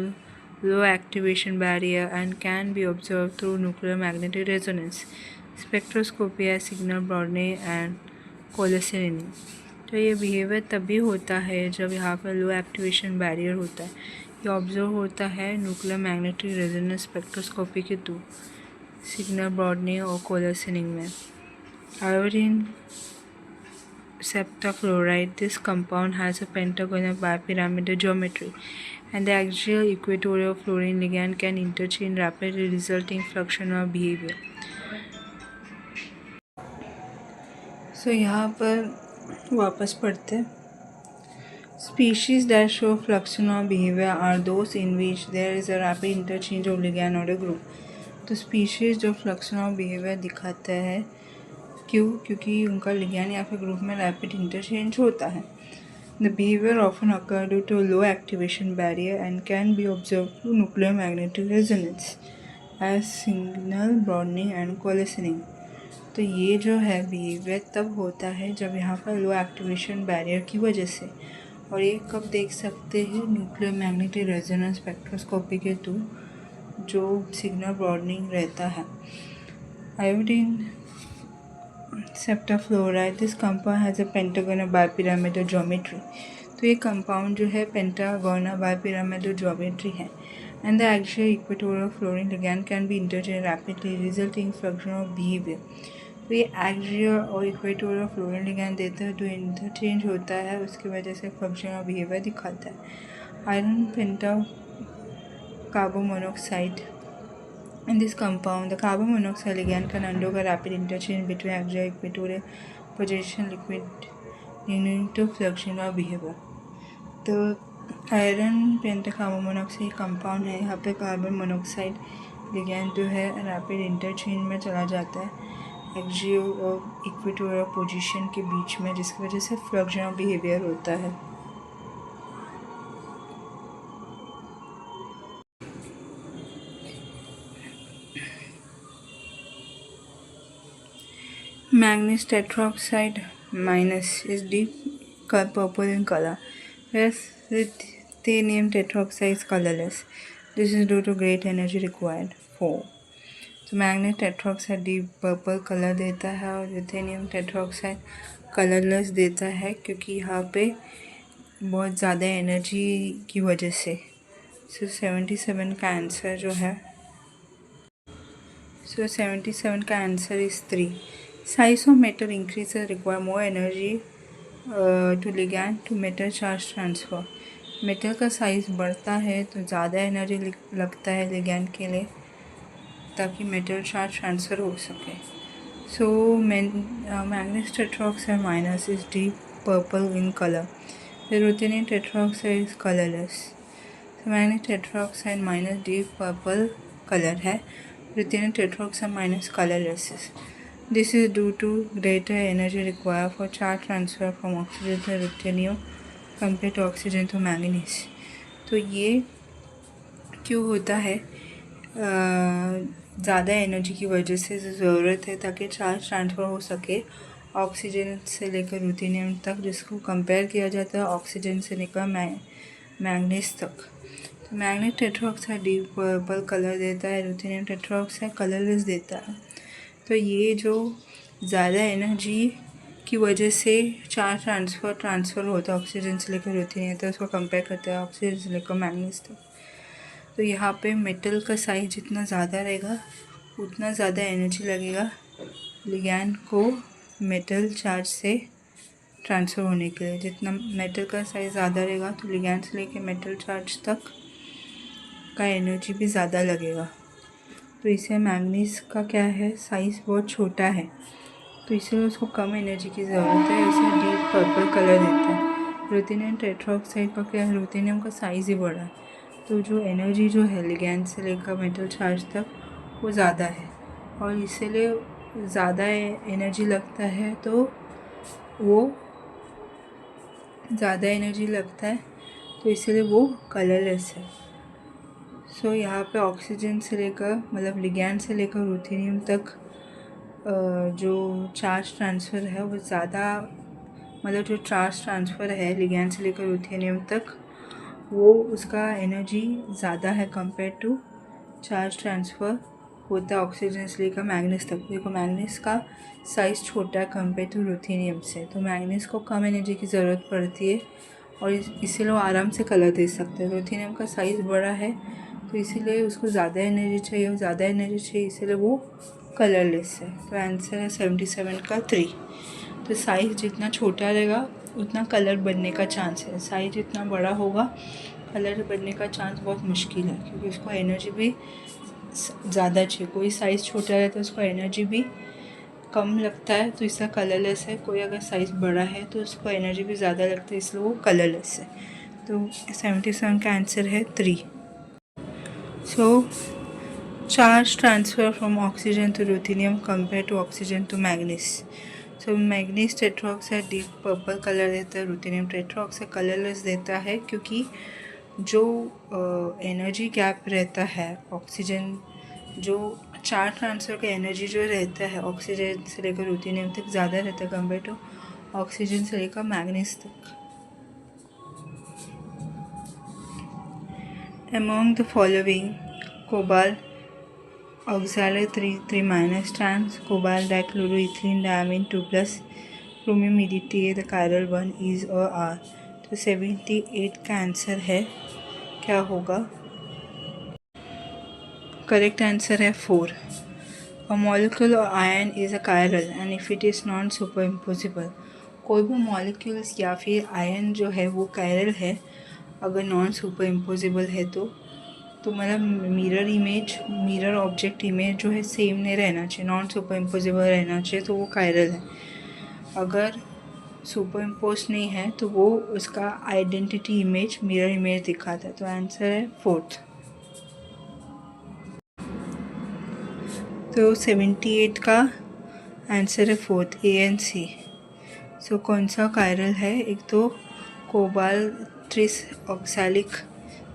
low activation barrier and can be observe through nuclear magnetic resonance, spectroscopy, signal broadening and coalescing. तो ये बिहेवियर तभी होता है जब यहाँ पर लो एक्टिवेशन बैरियर होता है। ये ऑब्जर्व होता है न्यूक्लियर मैग्नेटिक रेजोनेंस स्पेक्ट्रोस्कोपी के थ्रू, सिग्नल ब्रॉडनिंग और कोलेसेनिंग में। Iodine septafluoride, this compound has a pentagonal bipyramidal geometry and the axial equatorial fluorine ligand can interchange rapidly resulting fluxional behavior। So यहाँ पर वापस पढ़ते हैं। Species that show fluxional behavior are those in which there is a rapid interchange of ligand or a group। तो species जो fluxional behavior दिखाता है क्योंकि उनका लिगैंड या फिर ग्रुप में रैपिड इंटरचेंज होता है। The behaviour often occur due to low activation barrier and can be observe through nuclear magnetic resonance as signal broadening and coalescing. तो ये जो है बिहेवियर तब होता है जब यहाँ पर लो एक्टिवेशन बैरियर की वजह से, और ये कब देख सकते हैं? न्यूक्लियर मैग्नेटिक रेजोनेंस स्पेक्ट्रोस्कोपी के थ्रू जो सिग्नल ब्रॉडनिंग रहता है। Iodine septafluoride, this compound has a pentagonal bipyramidal geometry. तो ये कंपाउंड जो है पेंटागोनल बाइपिरामिडल ज्योमेट्री है and the axial equatorial fluorine ligand can be interchange rapidly resulting fluxional behaviour. तो ये एक्सियल और इक्वेटोरियल फ्लोरीन लिगैंड देता है जो इंटरचेंज होता है, उसकी वजह से फ्लक्शनल बिहेवियर दिखाता है। Iron penta carbon monoxide, in this compound the carbon monoxide ligand can undergo rapid interchange between axial equatorial position liquid leading to fluxional behavior। तो आयरन पेंटा कार्बन मोनोऑक्साइड कंपाउंड है। यहाँ पे कार्बन मोनोऑक्साइड लिगैंड जो है rapid interchange में चला जाता है एक्सियल और इक्वेटोरियल पोजीशन के बीच में, जिसकी वजह से फ्लक्शनल बिहेवियर होता है। Manganese tetroxide minus is deep purple in color, whereas ruthenium tetroxide is colorless. This is due to great energy required. 4. तो manganese tetroxide deep purple colour देता है और रुथेनियम टेट्रोक्साइड कलरलेस देता है क्योंकि यहाँ पे बहुत ज़्यादा एनर्जी की वजह से। सो 77 का आंसर जो है 77 का answer is 3। Size of metal increases require more energy to ligand to metal charge transfer। Metal का साइज़ बढ़ता है तो ज़्यादा एनर्जी लगता है लिगैंड के लिए ताकि मेटल चार्ज ट्रांसफ़र हो सके। So manganese tetroxide minus is deep purple in colour, ruthenium tetroxide is colourless. तो manganese tetroxide minus deep purple colour है, ruthenium tetroxide minus colourless. This is due to greater energy required for charge transfer from oxygen to ruthenium compared to oxygen to manganese। तो ये क्यों होता है? ज़्यादा energy की वजह से ज़रूरत है ताकि चार्ज ट्रांसफ़र हो सके ऑक्सीजन से लेकर रुथेनियम तक, जिसको कंपेयर किया जाता है ऑक्सीजन से लेकर मैंगनीज तक। तो manganese tetroxide deep purple colour देता है, रुथेनियम टेट्रोक्साइड कलरलेस देता है। तो ये जो ज़्यादा एनर्जी की वजह से चार्ज ट्रांसफ़र होता है ऑक्सीजन से लेकर रुथेनियम तक, उसको कंपेयर करते हैं ऑक्सीजन से लेकर मैंगनीज तक। तो यहाँ पे मेटल का साइज जितना ज़्यादा रहेगा उतना ज़्यादा एनर्जी लगेगा लिगैंड को मेटल चार्ज से ट्रांसफ़र होने के लिए। जितना मेटल का साइज ज़्यादा रहेगा तो लिगैंड से लेके मेटल चार्ज तक का एनर्जी भी ज़्यादा लगेगा। तो इसे मैंगनीज का क्या है, साइज़ बहुत छोटा है तो इसलिए उसको कम एनर्जी की ज़रूरत है, इसे डीप पर्पल कलर देता है। रुथेनियम टेट्राऑक्साइड का क्या है, रुथेनियम का साइज़ ही बड़ा है तो जो एनर्जी जो है लिगैंड से लेकर मेटल चार्ज तक वो ज़्यादा है और इसीलिए ज़्यादा एनर्जी लगता है तो वो ज़्यादा एनर्जी लगता है तो इसीलिए वो कलरलेस है। सो यहाँ पे ऑक्सीजन से लेकर मतलब लिगैंड से लेकर रुथेनियम तक जो चार्ज ट्रांसफ़र है वो ज़्यादा, मतलब जो चार्ज ट्रांसफ़र है लिगैंड से लेकर रुथेनियम तक वो उसका एनर्जी ज़्यादा है कंपेयर टू चार्ज ट्रांसफ़र होता है ऑक्सीजन से लेकर मैंगनीज तक। देखो मैंगनीज का साइज़ छोटा है कंपेयर टू रुथेनियम से, तो मैंगनीज को कम एनर्जी की ज़रूरत पड़ती है और इसीलिए वो आराम से कलर दे सकते हैं। रुथेनियम का साइज़ बड़ा है तो इसीलिए उसको ज़्यादा एनर्जी चाहिए और ज़्यादा एनर्जी चाहिए इसीलिए वो कलरलेस है। तो आंसर है 77 का 3। तो साइज़ जितना छोटा रहेगा उतना कलर बनने का चांस है, साइज़ जितना बड़ा होगा कलर बनने का चांस बहुत मुश्किल है क्योंकि उसको एनर्जी भी ज़्यादा चाहिए। कोई साइज़ छोटा है तो उसको एनर्जी भी कम लगता है तो इसका कलरलेस है। कोई अगर साइज़ बड़ा है तो उसको एनर्जी भी ज़्यादा लगता है इसलिए वो कलरलेस है। तो 77 का आंसर है 3। सो charge transfer from oxygen to ruthenium compared to oxygen to manganese. So manganese tetroxide deep purple colour देता है, रुथेनियम टेट्राऑक्साइड कलरलेस देता है क्योंकि जो एनर्जी गैप रहता है ऑक्सीजन, जो चार्ज ट्रांसफ़र का एनर्जी जो रहता है ऑक्सीजन से लेकर रुथेनियम तक ज़्यादा रहता है कंपेयर टू ऑक्सीजन से लेकर मैंगनीज तक। Among the following cobalt oxalate 3 trans cobalt dichloroethylene diamine 2+, chromium EDTA the chiral one is or are। तो 78 का आंसर है क्या होगा, करेक्ट आंसर है 4। A molecule or ion is a chiral and if it is non superimposable। कोई भी molecules या फिर आयन जो है वो कायरल है अगर नॉन सुपर इम्पोजिबल है तो मतलब मिरर ऑब्जेक्ट इमेज जो है सेम नहीं रहना चाहिए, नॉन सुपर इम्पोजिबल रहना चाहिए तो वो कायरल है। अगर सुपर इम्पोज नहीं है तो वो उसका आइडेंटिटी इमेज मिरर इमेज दिखाता है। तो आंसर है 4th। तो 78 का आंसर है 4th, A and C। सो कौन सा कायरल है, एक तो कोबाल्ट ट्रिस ऑक्सैलिक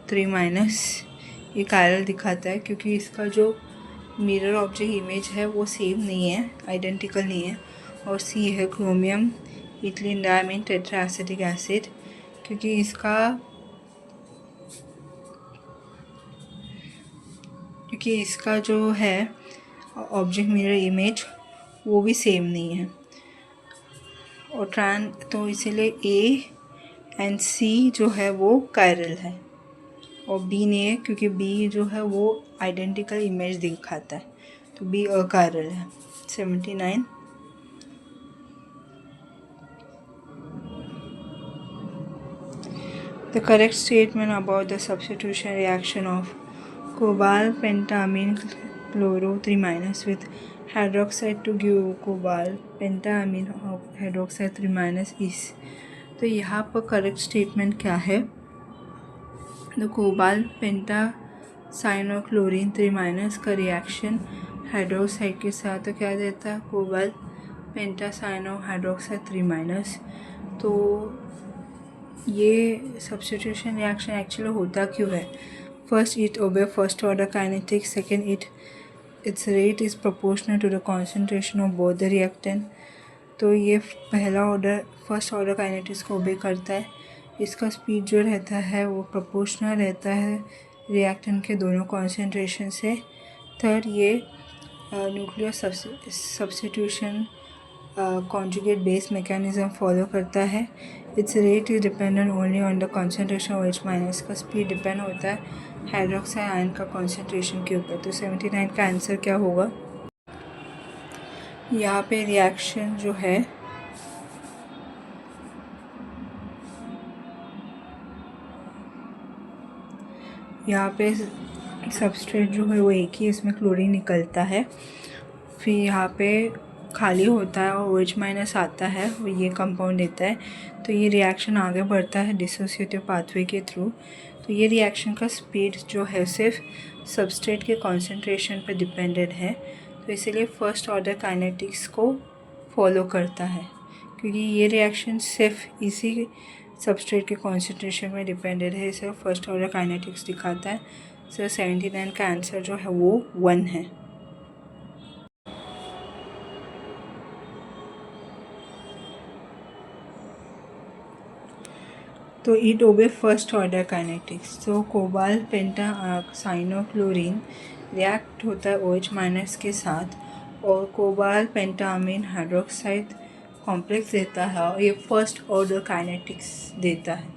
3- ये कायरल दिखाता है क्योंकि इसका जो मिरर ऑब्जेक्ट इमेज है वो सेम नहीं है, आइडेंटिकल नहीं है। और सी है chromium ethylene diamine tetra acetic acid क्योंकि इसका जो है ऑब्जेक्ट मिरर इमेज वो भी सेम नहीं है। और तो इसीलिए A एंड C जो है वो कायरल है और B नहीं है क्योंकि B जो है वो आइडेंटिकल इमेज दिखाता है तो B अकायरल है। 79। The correct statement about the substitution reaction of cobalt pentamine chloro 3- with hydroxide to give cobalt pentamine hydroxide 3- is। तो यहाँ पर करेक्ट स्टेटमेंट क्या है, तो कोबाल्ट पेंटासाइनोक्लोरीन 3- का रिएक्शन हाइड्रोक्साइड के साथ तो क्या देता है, कोबाल्ट पेंटासाइनो हाइड्रोक्साइड 3-। तो ये सब्स्टिट्यूशन रिएक्शन एक्चुअली होता क्यों है, first it obey first order kinetics, second its rate is proportional to the concentration of both the reactant. तो ये फर्स्ट ऑर्डर काइनेटिक्स को ओबे करता है, इसका स्पीड जो रहता है वो प्रोपोर्शनल रहता है रिएक्टेंट के दोनों कॉन्सेंट्रेशन से। थर्ड ये nuclear substitution conjugate base mechanism follow करता है। It's rate is dependent only on the concentration of H-। इसका स्पीड डिपेंड होता है हाइड्रोक्साइड आयन का कॉन्सेंट्रेशन के ऊपर। तो 79 का आंसर क्या होगा? यहाँ पे रिएक्शन जो है यहाँ पे सबस्ट्रेट जो है वो एक ही, इसमें क्लोरीन निकलता है, फिर यहाँ पे खाली होता है और OH माइनस आता है, वो ये कंपाउंड देता है। तो ये रिएक्शन आगे बढ़ता है डिसोसिएटिव पाथवे के थ्रू। तो ये रिएक्शन का स्पीड जो है सिर्फ सबस्ट्रेट के कॉन्सेंट्रेशन पर डिपेंडेंट है, तो इसीलिए फर्स्ट ऑर्डर काइनेटिक्स को फॉलो करता है, क्योंकि ये रिएक्शन सिर्फ इसी सबस्ट्रेट के कॉन्सेंट्रेशन में डिपेंडेंट है, इसे फर्स्ट ऑर्डर काइनेटिक्स दिखाता है। सो 79 का आंसर जो है वो 1 है। तो it obey first order kinetics. तो कोबाल्ट पेंटा साइनोक्लोरीन रिएक्ट होता है OH माइनस के साथ और कोबाल्ट पेंटामीन हाइड्रोक्साइड कॉम्प्लेक्स देता है, और ये फर्स्ट ऑर्डर काइनेटिक्स देता है,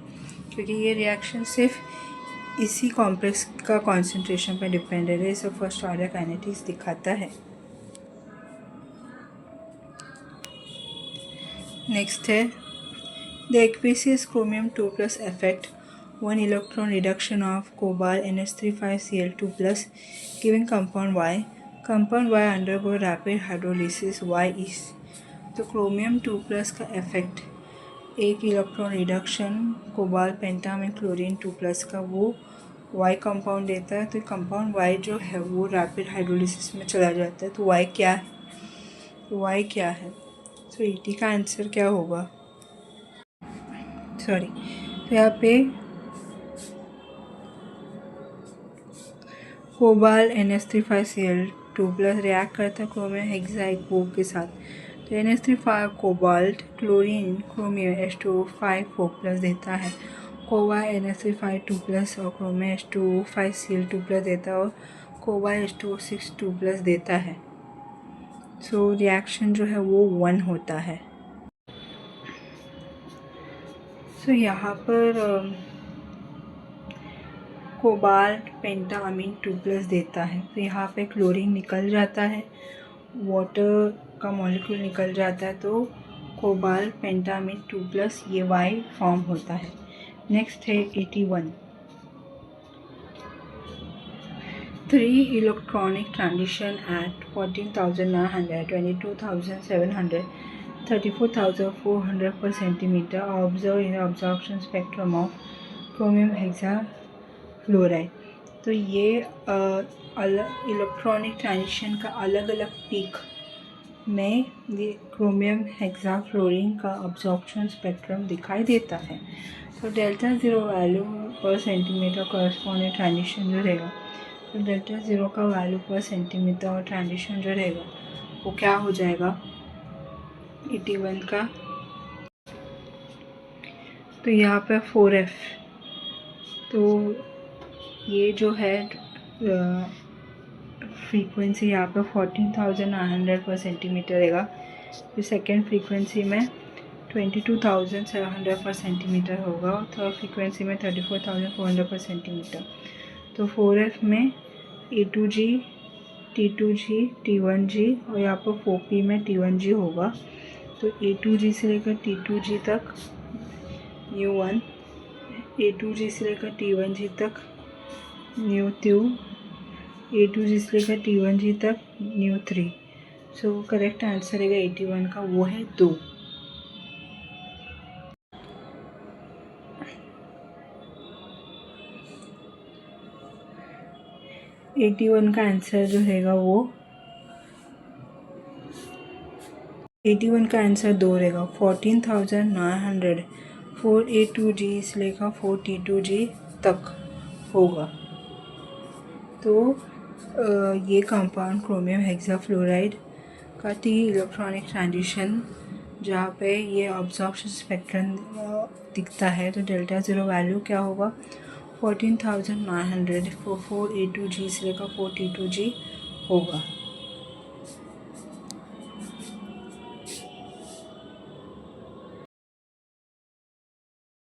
क्योंकि ये रिएक्शन सिर्फ इसी कॉम्प्लेक्स का कॉन्सेंट्रेशन पर डिपेंडेंट है, इसे फर्स्ट ऑर्डर काइनेटिक्स दिखाता है। नेक्स्ट है the aqueous chromium 2+ effect, 1 electron reduction of cobalt NH35Cl2+, giving compound Y. Compound Y undergo rapid hydrolysis. Y is तो क्रोमियम 2+ का इफेक्ट, एक इलेक्ट्रॉन रिडक्शन कोबाल्ट पेंटामीन क्लोरीन 2+ का, वो Y कंपाउंड देता है। तो कंपाउंड Y जो है वो रैपिड हाइड्रोलिसिस में चला जाता है। तो Y क्या है? Y क्या है? तो 80 का आंसर क्या होगा? सॉरी, तो यहाँ पे कोबाल्ट NH35Cl2+ रिएक्ट करता है क्रोमियम हेक्साइको के साथ। तो NH35 cobalt chlorine chromium H2O5 देता है, कोबाल्ट NH35 और क्रोमियम H2O5Cl2+ देता है, और कोबाल्ट H2O6 देता है। सो रिएक्शन जो है वो 1 होता है। सो यहाँ पर कोबाल्ट पेंटामीन 2+ देता है, तो यहाँ पे क्लोरीन निकल जाता है, वाटर का मॉलिक्यूल निकल जाता है, तो कोबाल्ट पेंटामीन 2+ ये Y फॉर्म होता है। नेक्स्ट है 81, 3 electronic transition eight 14,900, 22,700, 34,400 per centimeter are observed in the absorption spectrum of chromium hexafluoride। तो ये इलेक्ट्रॉनिक ट्रांजिशन का अलग अलग पीक में ये क्रोमियम हेक्साफ्लोरीन का अब्जॉर्प्शन स्पेक्ट्रम दिखाई देता है। तो डेल्टा 0 वैल्यू पर सेंटीमीटर कॉरस्पॉन्डिंग ट्रांजिशन जो रहेगा, तो डेल्टा 0 का वैल्यू पर सेंटीमीटर और ट्रांजिशन जो रहेगा वो क्या हो जाएगा? 81 का। तो यहाँ पे 4F, तो ये जो है फ्रीक्वेंसी यहाँ पे 14,900 पर सेंटीमीटर रहेगा, फिर सेकेंड फ्रीक्वेंसी में 22,700 पर सेंटीमीटर होगा, और थर्ड फ्रीक्वेंसी में 34,400 पर सेंटीमीटर। तो 4F में A2G, T2G, T1G, और यहाँ पर 4P में T1G होगा। तो A2G से लेकर T2G तक μ1, A2G से लेकर T1G तक μ2, A2G से लेकर T1G तक μ3। सो करेक्ट आंसर रहेगा 81 का, वो है 2। का आंसर जो रहेगा वो 81 का आंसर 2 रहेगा। 14,900 4A2G से लेकर 4T2G तक होगा। तो ये कंपाउंड क्रोमियम हेक्साफ्लोराइड का 3 इलेक्ट्रॉनिक ट्रांजिशन जहाँ पे ये अब्जॉर्प्शन स्पेक्ट्रम दिखता है, तो डेल्टा 0 वैल्यू क्या होगा? 14,900 4A2G से लेकर 4T2G होगा।